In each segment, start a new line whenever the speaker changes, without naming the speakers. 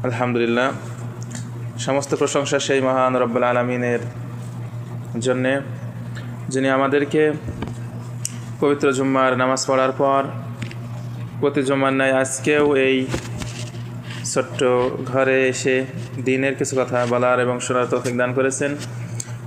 আলহামদুলিল্লাহ, সমস্ত প্রশংসা সেই মহান রব্বুল আলামিনের জন্যে, যিনি আমাদেরকে পবিত্র জুম্মার নামাজ পড়ার পর প্রতি জুম্মার ন্যায় আজকেও এই ছোট্ট ঘরে এসে দ্বীনের কিছু কথা বলার এবং শোনার তৌফিক দান করেছেন।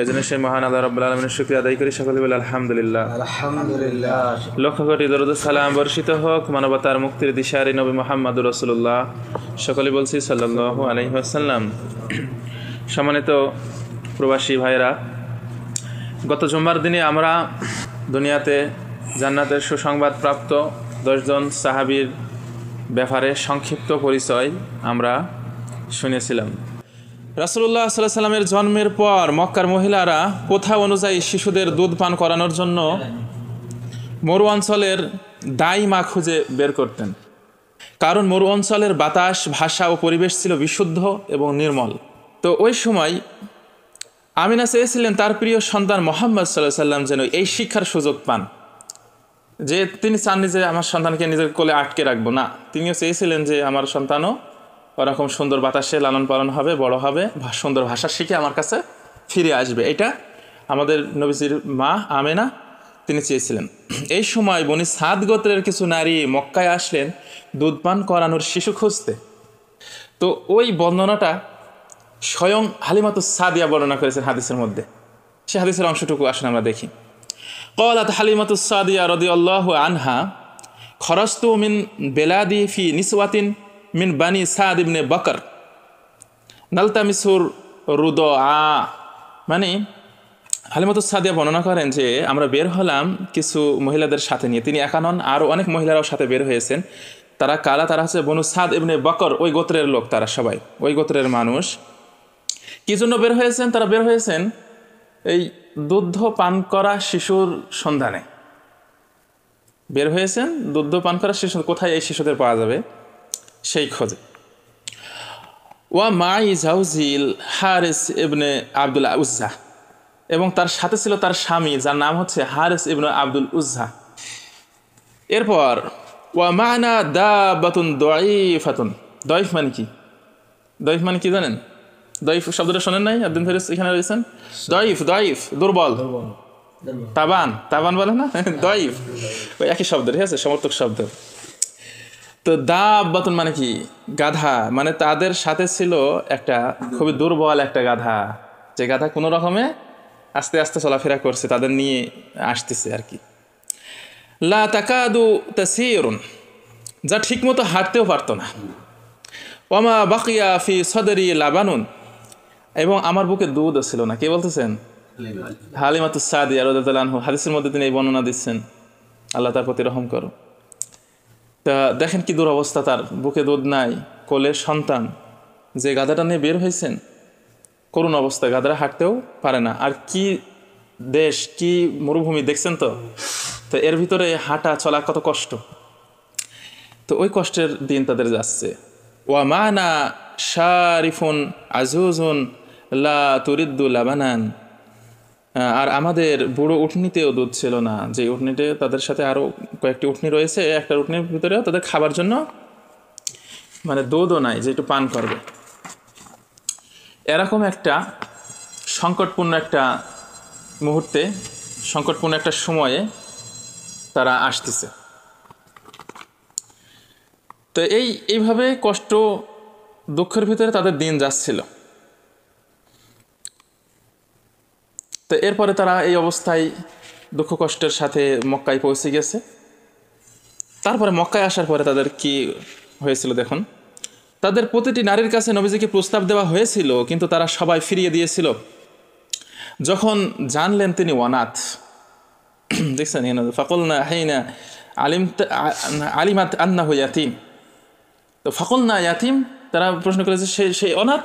এই জন্য সেই মহান আল্লাহ রাব্বুল আলামিনের শুকরিয়া আদায় করি। সকলে বলে আলহামদুলিল্লাহ।
আলহামদুলিল্লাহ।
লক্ষ কোটি দরুদ ও সালাম বর্ষিত হোক মানবতার মুক্তির দিশারি নবী মুহাম্মদুর রাসূলুল্লাহ, সকলে বলছি সাল্লাল্লাহু আলাইহি ওয়াসাল্লাম। সম্মানিত প্রবাসী ভাইরা, গত জুম্মার দিনে আমরা দুনিয়াতে জান্নাতের সুসংবাদ প্রাপ্ত 10 জন সাহাবীর ব্যাপারে সংক্ষিপ্ত পরিচয় আমরা শুনেছিলাম। রাসূলুল্লাহ সাল্লাল্লাহু আলাইহি ওয়াসাল্লামের জন্মের পর মক্কার মহিলারা প্রথা অনুযায়ী শিশুদের দুধ পান করানোর জন্য মরু অঞ্চলের দাই মা খুঁজে বের করতেন, কারণ মরু অঞ্চলের বাতাস, ভাষা ও পরিবেশ ছিল বিশুদ্ধ এবং নির্মল। তো ওই সময় আমিনা চেয়েছিলেন তার প্রিয় সন্তান মুহাম্মদ সাল্লাল্লাহু আলাইহি ওয়াসাল্লাম যেন এই শিক্ষার সুযোগ পান, যে তিনি চাননি যে আমার সন্তানকে নিজের কোলে আটকে রাখবো, না, তিনিও চেয়েছিলেন যে আমার সন্তানও ওরকম সুন্দর বাতাসে লালন পালন হবে, বড় হবে, সুন্দর ভাষা শিখে আমার কাছে ফিরে আসবে। এটা আমাদের নবীজির মা আমেনা তিনি চেয়েছিলেন। এই সময় বনি সাদ গোত্রের কিছু নারী মক্কায় আসলেন দুধ পান করানোর শিশু খুঁজতে। তো ওই বর্ণনাটা স্বয়ং হালিমাতুস সাদিয়া বর্ণনা করেছেন হাদিসের মধ্যে। সে হাদিসের অংশটুকু আসলে আমরা দেখি। ক্বালাত হালিমাতুস সাদিয়া রাদিয়াল্লাহু আনহা খরাজতু মিন বেলাদি ফি নিসওয়াতিন মিন বানি সাদ ইবনে বকর নালতামিসুর রুদআ। মানে হালিমাতুস সাদিয়া বর্ণনা করেন যে আমরা বের হলাম কিছু মহিলাদের সাথে নিয়ে। তিনি একা নন, আরও অনেক মহিলারাও সাথে বের হয়েছেন। তারা কারা? তারা হচ্ছে বনু সাদ ইবনে বকর, ওই গোত্রের লোক, তারা সবাই ওই গোত্রের মানুষ। কি জন্য বের হয়েছেন? তারা বের হয়েছেন এই দুগ্ধ পান করা শিশুর সন্ধানে বের হয়েছেন। দুগ্ধ পান করা শিশু, কোথায় এই শিশুদের পাওয়া যাবে সেই খোঁজে। ওয়া মাই জাউজিল হারিস ইবনে আব্দুল উজ্জা, এবং তার সাথে ছিল তার স্বামী, যার নাম হচ্ছে হারিস ইবনে আব্দুল উজ্জা। এরপর ওয়া মানা দাবাতুন দাইফাতুন। দাইফ মানে কি? দাইফ মানে কি জানেন? দাইফ শব্দটা শোনেন নাই? আব্দুল ফেরেস এখানে রয়েছেন। দাইফ, দাইফ দুর্বল, তাবান, তাবান বলে না, দাইফ ওই একই শব্দ, ঠিক আছে, সমর্থক শব্দ। তো দাবাতুন মানে কি? গাধা। মানে তাদের সাথে ছিল একটা খুবই দুর্বল একটা গাধা, যে গাধা কোনো রকমে আস্তে আস্তে চলাফেরা করছে, তাদের নিয়ে আসতেছে আর কি। লা তাকাদু তাসিরুন, যা ঠিকমতো হাঁটতেও পারতো না। ওয়ামা বাকিয়া ফি সদরি লাবানুন, এবং আমার বুকে দুধও ছিল না। কে বলতেছেন? হালিমাতুস সাদিয়া রাদিয়াল্লাহু আনহা। হাদিসের মধ্যে তিনি এই বর্ণনা দিচ্ছেন, আল্লাহ তার প্রতি রহম করো। তা দেখেন কি দুরবস্থা, তার বুকে দুধ নাই, কোলে সন্তান, যে গাধাটা নিয়ে বের হয়েছেন, করুণ অবস্থা, গাধারা হাঁটতেও পারে না। আর কি দেশ, কি মরুভূমি দেখছেন তো, তো এর ভিতরে হাঁটা চলা কত কষ্ট। তো ওই কষ্টের দিন তাদের যাচ্ছে। ওয়া মানা শারিফুন আজুজুন লা তুরিদ্দু লাবানান, আর আমাদের বুড়ো উটনিতেও দুধ ছিল না, যে উটনিতে তাদের সাথে আরও কয়েকটি উটনি রয়েছে, একটা উটনির ভিতরেও তাদের খাবার জন্য মানে দুধও নাই যে একটু পান করবে। এরকম একটা সংকটপূর্ণ একটা মুহূর্তে, সংকটপূর্ণ একটা সময়ে তারা আসতেছে। তো এইভাবে কষ্ট দুঃখের ভিতরে তাদের দিন যাচ্ছিল। তো এরপরে তারা এই অবস্থায় দুঃখ কষ্টের সাথে মক্কায় পৌঁছে গেছে। তারপরে মক্কায় আসার পরে তাদের কি হয়েছিল দেখুন। তাদের প্রতিটি নারীর কাছে নবীজিকে প্রস্তাব দেওয়া হয়েছিল, কিন্তু তারা সবাই ফিরিয়ে দিয়েছিল যখন জানলেন তিনি অনাথ। দেখছেন, ফাকুলনা হাইনা আলিমাত আন্নাহু ইয়াতীম। তো ফাকুলনা ইয়াতীম, তারা প্রশ্ন করেছে সে অনাথ।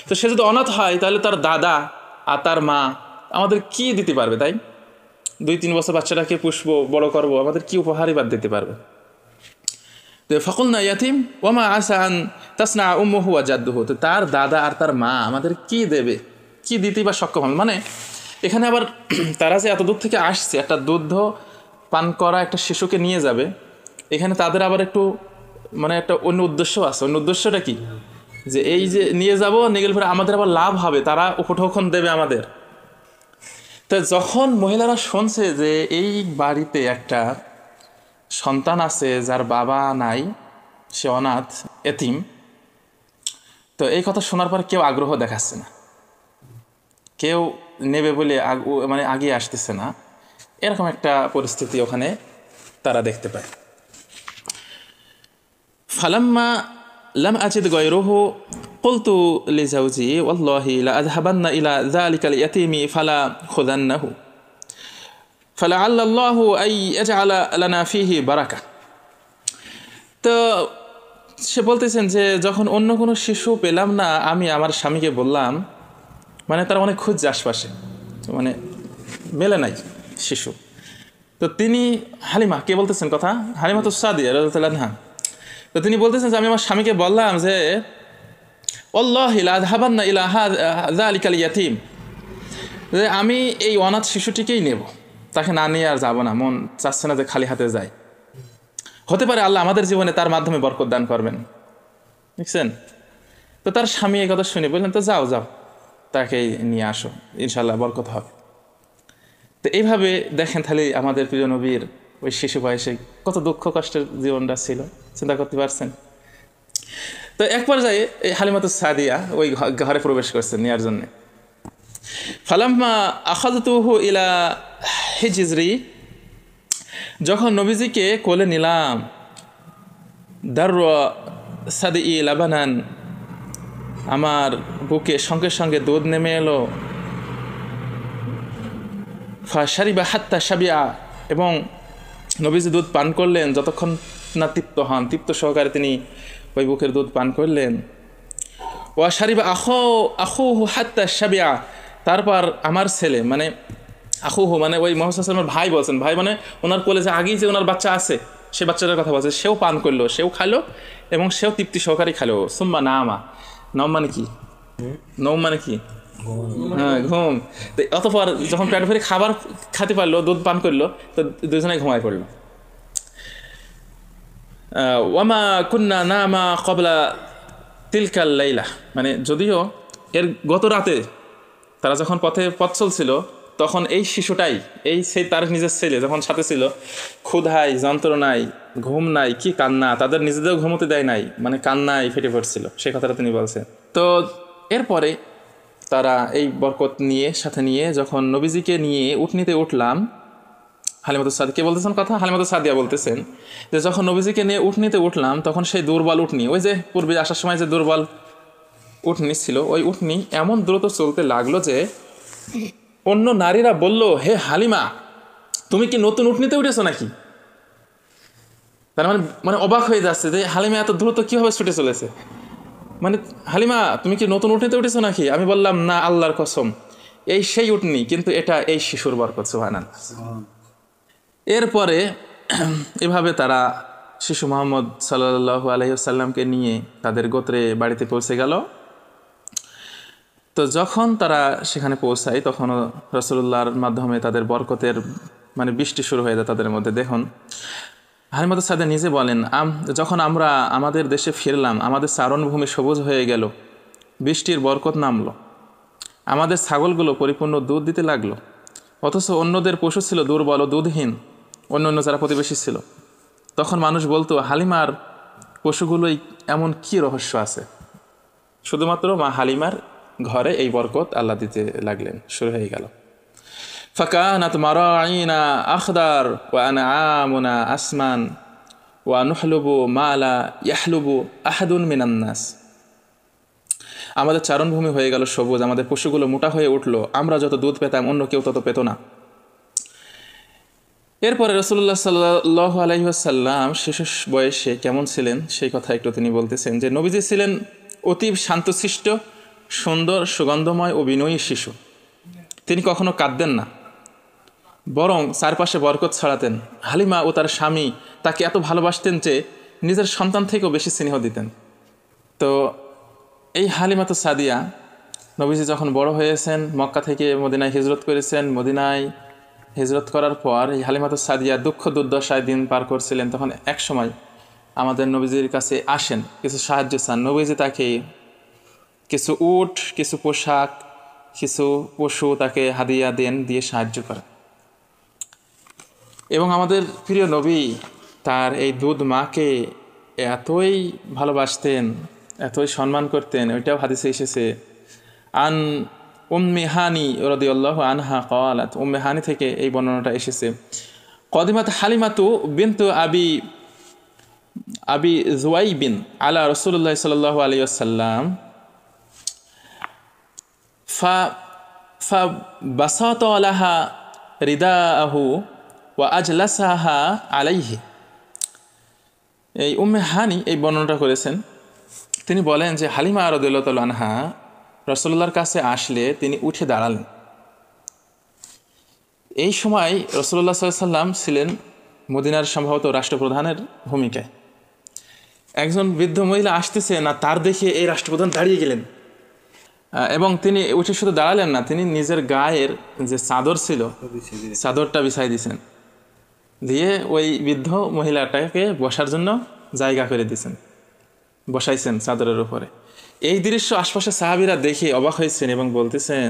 তো সে যদি অনাথ হয় তাহলে তার দাদা আর তার মা আমাদের কি দিতে পারবে? তাই 2-3 বছর বাচ্চাটাকে পুষবো, বড় করবো, আমাদের কি উপহারই বাদ দিতে পারবে? তো ফাকুলনা ইয়াতীম ওয়ামা আসা আন তাসনা উম্মুহু ওয়া জাদ্দুহু, তো তার দাদা আর তার মা আমাদের কি দেবে, কি দিতে বা সক্ষম হবে? মানে এখানে আবার তারা যে এত দূর থেকে আসছে একটা দুগ্ধ পান করা একটা শিশুকে নিয়ে যাবে, এখানে তাদের আবার একটু মানে একটা অন্য উদ্দেশ্য আছে। অন্য উদ্দেশ্যটা কি? যে এই যে নিয়ে যাব, নিয়ে গেলে পরে আমাদের আবার লাভ হবে, তারা উপঢৌকন দেবে আমাদের। তো যখন মহিলারা শুনছে যে এই বাড়িতে একটা সন্তান আছে যার বাবা নাই, সে অনাথ এতিম, তো এই কথা শোনার পর কেউ আগ্রহ দেখাচ্ছে না, কেউ নেবে বলে মানে আগিয়ে আসতেছে না, এরকম একটা পরিস্থিতি ওখানে তারা দেখতে পায়। ফালাম্মা লাম আজিদ গায়রুহু কুলতু লিজাওজি ওয়াল্লাহি লা আযহাবান্না ইলা যালিকাল ইয়াতীমি ফালা খুযান্নাহু ফালাআল্লাহু আই ইয়াজআলা লানা ফীহি বারাকা। তো সে বলতেছেন যে যখন অন্য কোনো শিশু পেলাম না, আমি আমার স্বামীকে বললাম, মানে তারা অনেক খুঁজছে আশপাশে, মানে মেলে নাই শিশু। তো তিনি হালিমা, কে বলতেছেন কথা? হালিমা তো সাদিয়া রাদিয়াল্লাহু আনহা। তো তিনি বলতেছেন যে আমি আমার স্বামীকে বললাম যে ওয়াল্লাহি লা আযহাবান্না ইলা যালিকাল ইয়াতীম, যে আমি এই অনাথ শিশুটিকেই নেব, তাকে না নিয়ে আর যাবো না, মন চাচ্ছে না যে খালি হাতে যায়, হতে পারে আল্লাহ আমাদের জীবনে তার মাধ্যমে বরকত দান করবেন, বুঝছেন? তো তার স্বামী এই কথা শুনে বললেন তো যাও যাও, তাকে নিয়ে আসো, ইনশাল্লাহ বরকত হবে। তো এইভাবে দেখেন তাহলে আমাদের প্রিয় নবীর ওই শিশু বয়সে কত দুঃখ কষ্টের জীবনটা ছিল, চিন্তা করতে পারছেন? তো এক পর্যায়ে এই হালিমাতুস সাদিয়া ওই ঘরে প্রবেশ করছেন নেওয়ার জন্যে। ফালাম্মা আখাযতুহু ইলা হিজরি, যখন নবীজিকে কোলে নিলাম, দাররা সাদি লাবানান, আমার বুকে সঙ্গে সঙ্গে দুধ নেমে এলো, ফাশারিবা হাত্তা শাবিয়া, এবং নবীজি দুধ পান করলেন যতক্ষণ না তৃপ্ত হন, তৃপ্ত সহকারে তিনি ওই বুকের দুধ পান করলেন। ওয়া শারিবা আখুহু হাত্তা শাবিয়া, তারপর আমার ছেলে, মানে আখুহু মানে ওই মুহাম্মদ সাল্লাল্লাহু আলাইহি ওয়াসাল্লামের ভাই বলছেন, ভাই মানে ওনার কোলে যে আগেই যে ওনার বাচ্চা আছে সে বাচ্চাটার কথা বলছে, সেও পান করলো, সেও খালো এবং সেও তৃপ্তি সহকারে খালো। সুম্মা নামা, নম মানে কি? নম মানে কি? হ্যাঁ, ঘুম। তো অতঃপর যখন পেট ভরে খাবার খেতে পারলো, দুধ পান করলো, তো দুজনে ঘুমায় পড়লো। ওয়ামা কুন্না নামা ক্বাবলা তিলকাল লাইলা, মানে যদিও এর গত রাতে তারা যখন পথ চলছিল, তখন এই শিশুটাই, এই সেই তার নিজের ছেলে যখন সাথে ছিল, ক্ষুধায়, যন্ত্রণায়, ঘুম নাই, কি কান্না, তাদের নিজেদেরও ঘুমোতে দেয় নাই, মানে কান্নায় ফেটে পড়ছিল, সেই কথাটা তিনি বলছেন। তো এরপরে তারা এই বরকত নিয়ে সাথে নিয়ে যখন নবীজিকে নিয়ে উঠনিতে উঠলাম, হালিমাতুস সাদিয়া, কে বলতেছেন কথা? হালিমাতুস সাদিয়া বলতেছেন যে যখন নবীজিকে নিয়ে উঠনিতে উঠলাম, তখন সেই দুর্বল উঠনি, ওই যে পূর্বে আসার সময় যে দুর্বল উঠনি ছিল, ওই উঠনি এমন দ্রুত চলতে লাগলো যে অন্য নারীরা বলল, হে হালিমা, তুমি কি নতুন উঠনিতে উঠেছো নাকি? তার মানে অবাক হয়ে যাচ্ছে যে হালিমা এত দ্রুত কিভাবে ছুটে চলেছে, মানে হালিমা তুমি কি নতুন উঠনিতে উঠেছো নাকি? আমি বললাম না, আল্লাহর কসম, এই সেই উঠনি, কিন্তু এটা এই শিশুর বরকত। সুবহানাল্লাহ। এরপরে এভাবে তারা শিশু মুহাম্মদ সাল্লাল্লাহু আলাইহি ওয়াসাল্লামকে নিয়ে তাদের গোত্রে বাড়িতে পৌঁছে গেল। তো যখন তারা সেখানে পৌঁছায়, তখনও রাসূলুল্লাহর মাধ্যমে তাদের বরকতের মানে বৃষ্টি শুরু হয়ে যায় তাদের মধ্যে। দেখুন হালিমাতুস সাদিয়া নিজে বলেন, যখন আমরা আমাদের দেশে ফিরলাম, আমাদের চারণভূমি সবুজ হয়ে গেল, বৃষ্টির বরকত নামলো, আমাদের ছাগলগুলো পরিপূর্ণ দুধ দিতে লাগলো, অথচ অন্যদের পশু ছিল দুর্বল ও দুধহীন, অন্য যারা প্রতিবেশী ছিল। তখন মানুষ বলতো, হালিমার পশুগুলোই এমন কি রহস্য আছে? শুধুমাত্র মা হালিমার ঘরে এই বরকত আল্লাহ দিতে লাগলেন, শুরু হয়ে গেল। ফাকানাত মারাঈনা আখদার ওয়া আনআমুনা আসমান ওয়া নুহলুবু মা লা ইয়াহলুবু আহাদুন মিনান নাস, আমাদের চারণভূমি হয়ে গেল সবুজ, আমাদের পশুগুলো মোটা হয়ে উঠলো, আমরা যত দুধ পেতাম অন্য কেউ তত পেত না। এরপরে রাসূলুল্লাহ সাল্লাল্লাহু আলাইহি ওয়াসাল্লাম শিশু বয়সে কেমন ছিলেন সেই কথা একটু তিনি বলতেছেন, যে নবীজি ছিলেন অতি শান্তশিষ্ট, সুন্দর, সুগন্ধময় ও বিনয়ী শিশু। তিনি কখনো কাঁদতেন না, বরং চারপাশে বরকত ছড়াতেন। হালিমা ও তার স্বামী তাকে এত ভালোবাসতেন যে নিজের সন্তান থেকেও বেশি স্নেহ দিতেন। তো এই হালিমাতুস সাদিয়া নবীজি যখন বড় হয়েছেন, মক্কা থেকে মদিনায় হিজরত করেছেন, মদিনায় হিজরত করার পর এই হালিমাতুস সাদিয়া দুঃখ দুর্দশায় দিন পার করছিলেন। তখন এক সময় আমাদের নবীজির কাছে আসেন, কিছু সাহায্য চান। নবীজি তাকে কিছু উট, কিছু পোশাক, কিছু পশু তাকে হাদিয়া দেন, দিয়ে সাহায্য করেন। এবং আমাদের প্রিয় নবী তার এই দুধ মাকে এতই ভালোবাসতেন, এতই সম্মান করতেন, ওইটাও হাদিসে এসেছে। আন উম্মে হানি রাদিয়াল্লাহু আনহা ক্বালাত, উম্মে হানি থেকে এই বর্ণনাটা এসেছে, কদিমাত হালিমাতু বিনতু আবি যুয়াইবিন আলা রাসূলুল্লাহ সাল্লাল্লাহু আলাইহি ওয়াসাল্লাম ফাবাসাতা লাহা রিদাআহু ওয়া আজলাসাহা আলাইহি। এই উম্মে হানি এই বর্ণনাটা করেছেন। তিনি বলেন যে হালিমা রাদিয়াল্লাহু তাআলা আনহা রাসূলুল্লাহর কাছে আসলে তিনি উঠে দাঁড়ালেন। এই সময় রাসূলুল্লাহ সাল্লাল্লাহু আলাইহি ওয়াসাল্লাম ছিলেন মদিনার সম্ভবত রাষ্ট্রপ্রধানের ভূমিকায়। একজন বৃদ্ধ মহিলা আসতেছে না, তার দেখে এই রাষ্ট্রপ্রধান দাঁড়িয়ে গেলেন এবং তিনি উঠে শুধু দাঁড়ালেন না, তিনি নিজের গায়ের যে চাদর ছিল চাদরটা বিছাই দিয়েছেন, দিয়ে ওই বৃদ্ধ মহিলাটাকে বসার জন্য জায়গা করে দিয়েছেন, বসাইছেন চাদরের উপরে। এই দৃশ্য আশপাশে সাহাবীরা দেখে অবাক হয়েছেন এবং বলতেছেন,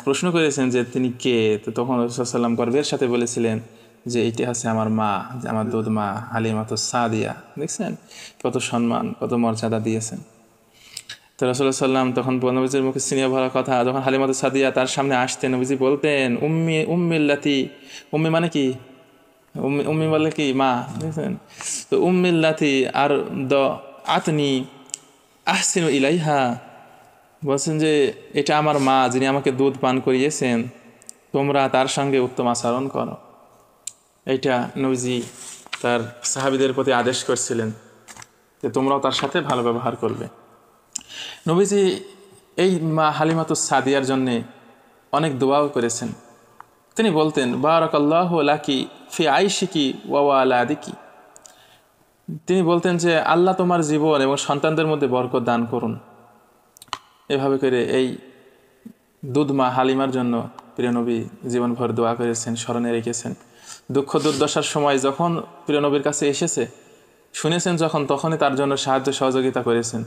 প্রশ্ন করেছেন যে তিনি কে। তো তখন রাসূলুল্লাহ সাল্লাল্লাহু আলাইহি ওয়াসাল্লাম গর্বের সাথে বলেছিলেন যে এটি হচ্ছে আমার মা, আমার দুধ মা হালিমাতুস সাদিয়া। দেখছেন কত সম্মান, কত মর্যাদা দিয়েছেন। তো রাসূলুল্লাহ সাল্লাম তখন নবীজির মুখে সিনিয়া ভরা কথা, যখন হালিমাতুস সাদিয়া তার সামনে আসতেন, নবীজি বলতেন উম্মিল্লাতি। উম্মি মানে কি? উম্মি বলে কি মা, দেখছেন। তো উম্মিল্লাতি আর দ আতনি আহসিনু ইলাইহা, বলছেন যে এটা আমার মা, যিনি আমাকে দুধ পান করিয়েছেন, তোমরা তার সঙ্গে উত্তম আচরণ করো। এইটা নবীজি তার সাহাবীদের প্রতি আদেশ করছিলেন যে তোমরাও তার সাথে ভালো ব্যবহার করবে। নবীজি এই মা হালিমাতুস সাদিয়ার জন্যে অনেক দোয়াও করেছেন। তিনি বলতেন বারাকাল্লাহু লাকি ফি আইশিকি ওয়া ওয়ালাদিকি। তিনি বলতেন যে আল্লাহ তোমার জীবন এবং সন্তানদের মধ্যে বরকত দান করুন। এভাবে করে এই দুধ মা হালিমার জন্য প্রিয় নবী জীবনভর দোয়া করেছেন, স্মরণে রেখেছেন। দুঃখ দুর্দশার সময় যখন প্রিয় নবীর কাছে এসেছে, শুনেছেন যখন, তখনই তার জন্য সাহায্য সহযোগিতা করেছেন।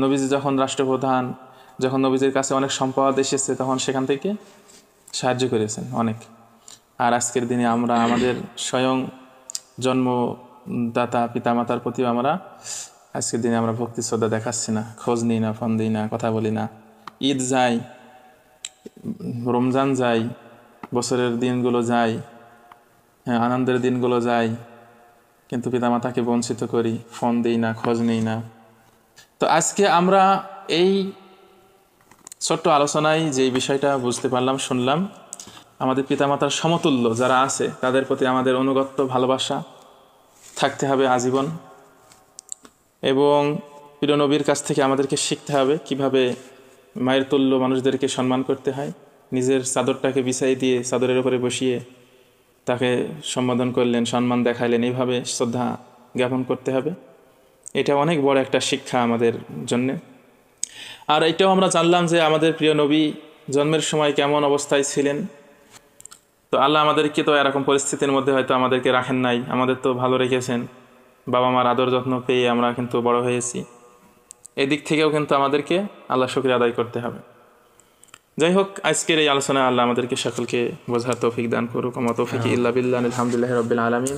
নবীজি যখন রাষ্ট্রপ্রধান, যখন নবীজির কাছে অনেক সম্পদ এসেছে, তখন সেখান থেকে সাহায্য করেছেন অনেক। আর আজকের দিনে আমরা আমাদের স্বয়ং জন্মদাতা পিতামাতার প্রতিও আমরা আজকের দিনে আমরা ভক্তি শ্রদ্ধা দেখাচ্ছি না, খোঁজ নিই না, ফোন দিই না, কথা বলি না। ঈদ যাই, রমজান যাই, বছরের দিনগুলো যায়, হ্যাঁ আনন্দের দিনগুলো যায়, কিন্তু পিতামাতাকে বঞ্চিত করি, ফোন দিই না, খোঁজ নিই না। তো আজকে আমরা এই ছোট্ট আলোচনায় যেই বিষয়টা বুঝতে পারলাম, শুনলাম, আমাদের পিতামাতার সমতুল্য যারা আছে তাদের প্রতি আমাদের অনুগত্য ভালোবাসা থাকতে হবে আজীবন। এবং প্রিয় নবীর কাছ থেকে আমাদেরকে শিখতে হবে কিভাবে মায়ের তুল্য মানুষদেরকে সম্মান করতে হয়। নিজের চাদরটাকে বিছাই দিয়ে চাদরের উপরে বসিয়ে তাকে সম্বোধন করলেন, সম্মান দেখাইলেন, এইভাবে শ্রদ্ধা জ্ঞাপন করতে হবে। এটা অনেক বড় একটা শিক্ষা আমাদের জন্যে। আর এটাও আমরা জানলাম যে আমাদের প্রিয় নবী জন্মের সময় কেমন অবস্থায় ছিলেন। তো আল্লাহ আমাদেরকে তো এরকম পরিস্থিতির মধ্যে হয়তো আমাদেরকে রাখেন নাই, আমাদের তো ভালো রেখেছেন। বাবা মার আদর যত্ন পেয়ে আমরা কিন্তু বড় হয়েছি। এদিক থেকেও কিন্তু আমাদেরকে আল্লাহ শুকরিয়া আদায় করতে হবে। যাই হোক, আজকের এই আলোচনায় আল্লাহ আমাদেরকে সকলকে বোঝার তৌফিক দান করুক। ওয়া মা তৌফিকি ইল্লা বিল্লাহ। আলহামদুলিল্লাহি রাব্বিল আলামিন।